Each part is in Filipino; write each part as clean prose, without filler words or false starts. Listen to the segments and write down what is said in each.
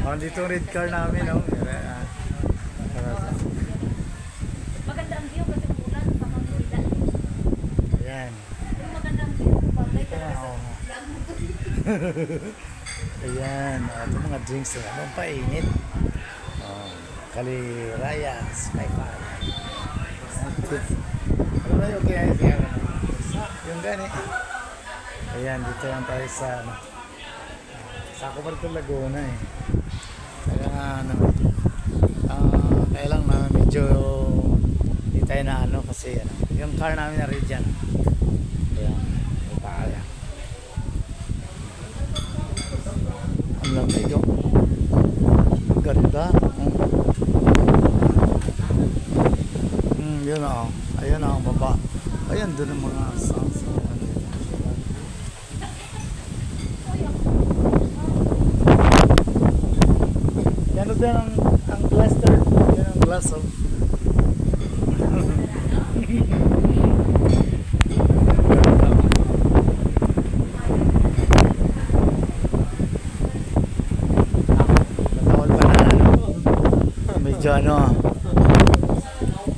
Oh, dito red car namin, no? Maganda ang view kasi ulan, baka mula. Ayan. Yung magandang view, bagay talaga sa Oo. lang. Ayan. Ito mga drinks na. Anong painit? Oh, Kaliraya, Skyfall. Ano ba yung kaya? Yung gani. Ayan, dito lang tayo sa sa Comarco Laguna eh. Kaya nga kaya lang na medyo hindi tayo na kasi yung car namin na rin dyan. Ayan, may kaya. Ang lamig oh. Ganda. Yun oh. Ayan oh, baba. Ayan doon ang mga sounds. Yan doon ang cluster. Yan ang glass oh. Natawal pa na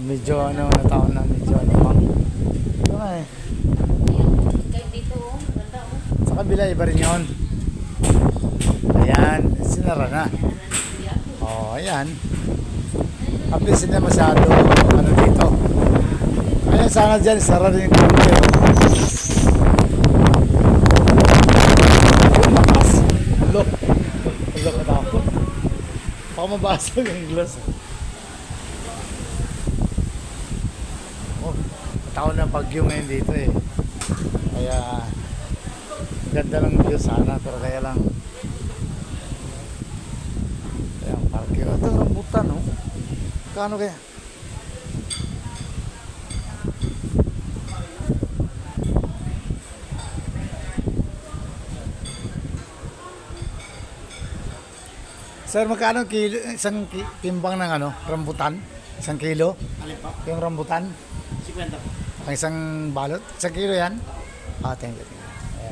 medyo nataon na medyo okay. Kahit dito, ganda Sa kabila iba rin yun. Ayan, sinara na. Oh, ayan. Kapis na masyado dito. Ayan, sana dyan isara rin yung konti. Lakas. Look katakot. Baka mabasag yung glass. Taon na bagyo ngayon dito eh. Kaya ganda ng view sana pero kaya lang ang parke. Ito rambutan no? Kano kaya? Sir, magkano kilo, timbang ng rambutan? 1 kilo? Alin pa? Yung rambutan? 50 po. Ang isang balot? 1 kilo yan? Thank you. Ayan.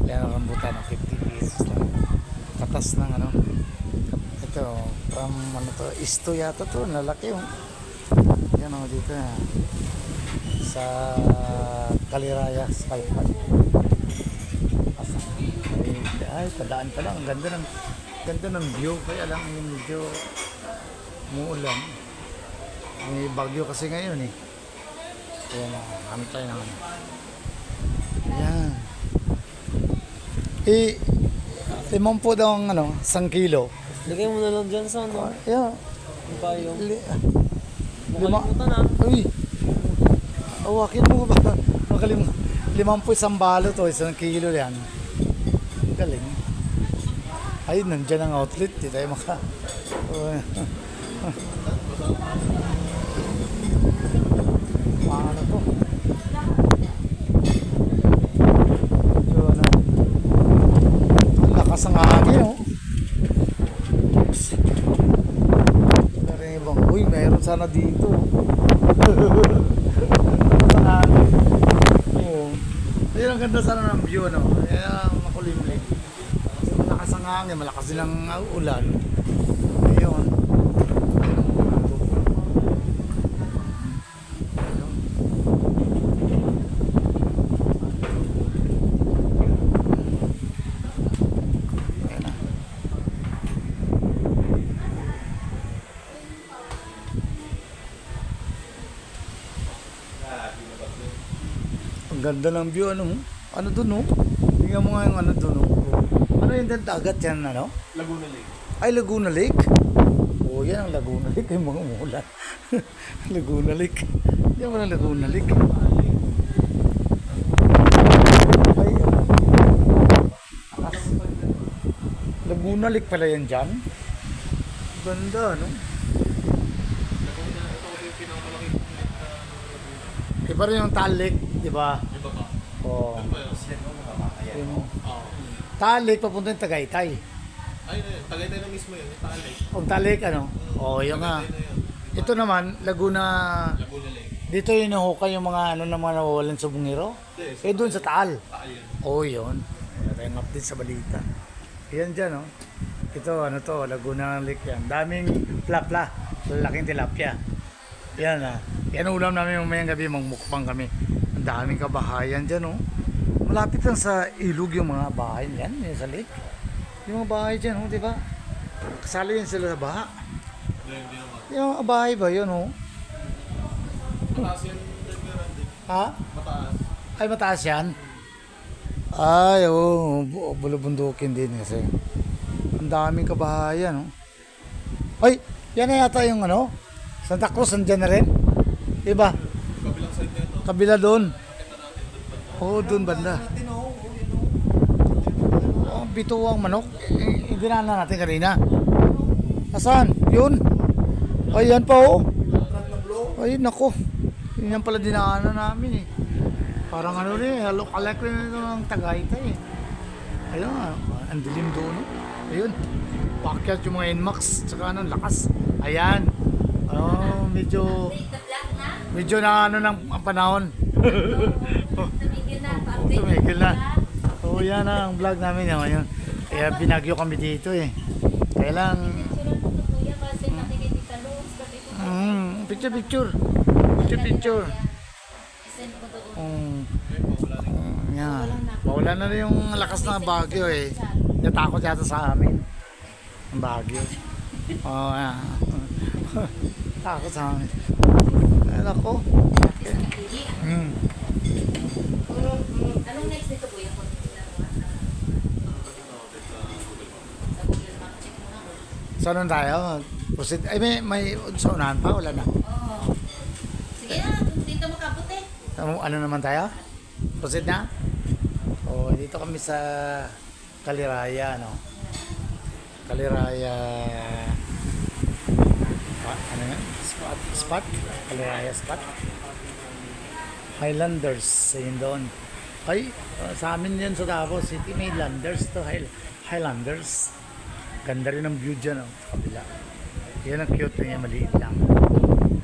Ayan ang rambutan ng 50 pesos lang. Katas ng ito, from isto yata to, nalaki oh. Yan dito sa Kaliraya, Skyfall. Ay, padaan pa lang. Ang ganda ng view. Kaya lang yung medyo muulan. May bagyo kasi ngayon eh. Ayan o, hantay na Ayan. 5 po daw ang 1 kilo. Lagay mo na lang dyan sa Ayan. Yung payong. Lima. Makalimutan na. Uy. Awakin mo ba? 5 isang balot o 1 kilo yan. Galing. Ay, nandyan ang outlet. Di tayo Paano to? So, ang lakas ng hangin, oh. Pero yung ibang, uy, mayroon sana dito. Ang hangin. Oo. Ayun, ang ganda sana ng view, Kaya makulimlim. Malakas ang hangin, malakas din ang ulan. Ayun. Ang ganda ng view, ano dun, no? Tingnan mo nga yung dun, no? Ano yung dagat yan, Laguna Lake. Ay, Laguna Lake? Oh, yan ang Laguna Lake, yung mga umulan. Laguna Lake. Yan ang Laguna Lake. Ay, Laguna Lake pala yan dyan. Ganda, no? Iba rin yung Taal Lake, di ba? Iba ba? Oo. Oo. Taal Lake papunta yung Tagaytay. Ay, Tagaytay na mismo yun. Yung Taal Lake. Ang Taal Lake, Oo, yun nga. Tagaytay na yun. Ito naman, Laguna. Laguna Lake. Dito yung nahuka yung mga naman nawawalan sa bungiro. Yes. Doon sa Taal. Taal yun. Oo, yun. Wala tayong update sa balita. Yan dyan, Ito, ano to, Laguna Lake yan. Daming plapla, lalaking tilapia. Yan ah. Yan ulam namin mamayang gabi, magmukbang kami. Ang daming kabahayan dyan oh. Malapit lang sa ilog yung mga bahay yan, yung sa lake. Yung mga bahay dyan oh, di ba? Kasali yan sila sa baha. Hindi naman. Yung mga bahay ba yun oh? Mataas yan. Randy. Ha? Mataas. Ay, mataas yan? Ay, oo. Bulubundukin din kasi. Ang daming kabahayan, oh. Ay, yan na yata yung ano? Santa Cruz, andyan na rin? Diba? Kabilang side na ito. Kabila doon. Oo, doon banda. Oh, bituang manok. Hindi na natin kanina. Nasaan? Yun? Ay, yan pa, oh. Ay, nako. Yun yan pala dinaanan namin, eh. Parang ano rin, look-alike rin ito ng Tagaytay, eh. Ayun, ang dilim doon, no? Ayun, pakyat yung mga NMAX, tsaka ano, lakas. Ayan. Oh, medyo na ano ng ang panahon. Tumigil na. Tumigil na. Oo, yan ang vlog namin ngayon. Kaya binagyo kami dito, eh. Kaya lang, Kuya, kasi nakikita ka Luz. picture. Picture. Send ko doon. Yan. Mawala na rin yung lakas ng bagyo, eh. Natakot yata sa amin. Ang bagyo. Oo, yan. Takot sa amin. Ay, nako. Anong next nito kuya? Kung sa Google Map, check mo na ako. Saan nun tayo? Proceed. Ay, may sa unahan pa? Wala na. Oo. Sige na, dito makabuti. Ano naman tayo? Proceed na? Oh, dito kami sa Kaliraya, no? Kaliraya... ano yan? Spot? Kaliraya spot? Highlanders, yun doon. Ay, sa amin yan sa Davao City, may Highlanders to. Highlanders. Ganda rin ang view dyan, oh, sa kabila. Yan ang cute na yan, maliit lang.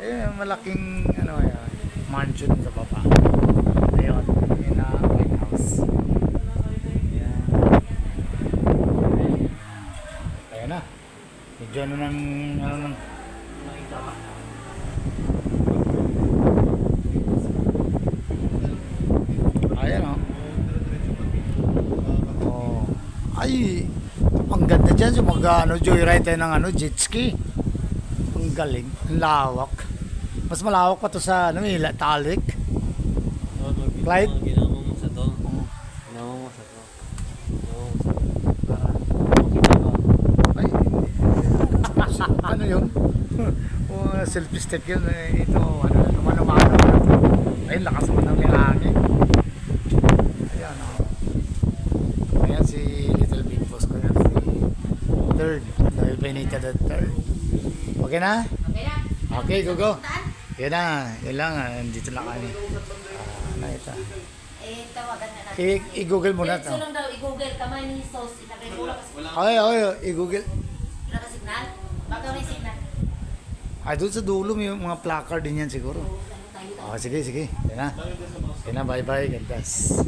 Ayun, malaking, ano yan, mansion sa baba. Ayun, yun na White House. Ayan. Ayan na. Medyo ano nang, ayan o. Oh. Ay, ang ganda dyan. So, joyride tayo ng jet ski. Ang galing, ang lawak. Mas malawak pa to sa Talik. Clyde? Ginawa mo sa to. Ginawa mo sa to. Ay, ano yun? Selfie stick yun. Ito, lumano-mano. Ay, lakas mo ng hangin. Ayan, oh. Ayan si Little Big Boss ko. Ayan si Third. Dahil Benita the Third. Okay na? Okay na? Okay, go. Saan? Yan na. Yan lang. Dito lang kami. Na ito. Tawagan na natin. I-google mo na to. Diretso lang daw, i-google kamay ni Sos. Itagay mo lang kasi Okay. I-google. wala ka signal. Baka may signal. Ay, doon sa dulo may mga placard din yan siguro. Tayo tayo. Sige. Yan na. Yan na, bye-bye. God bless.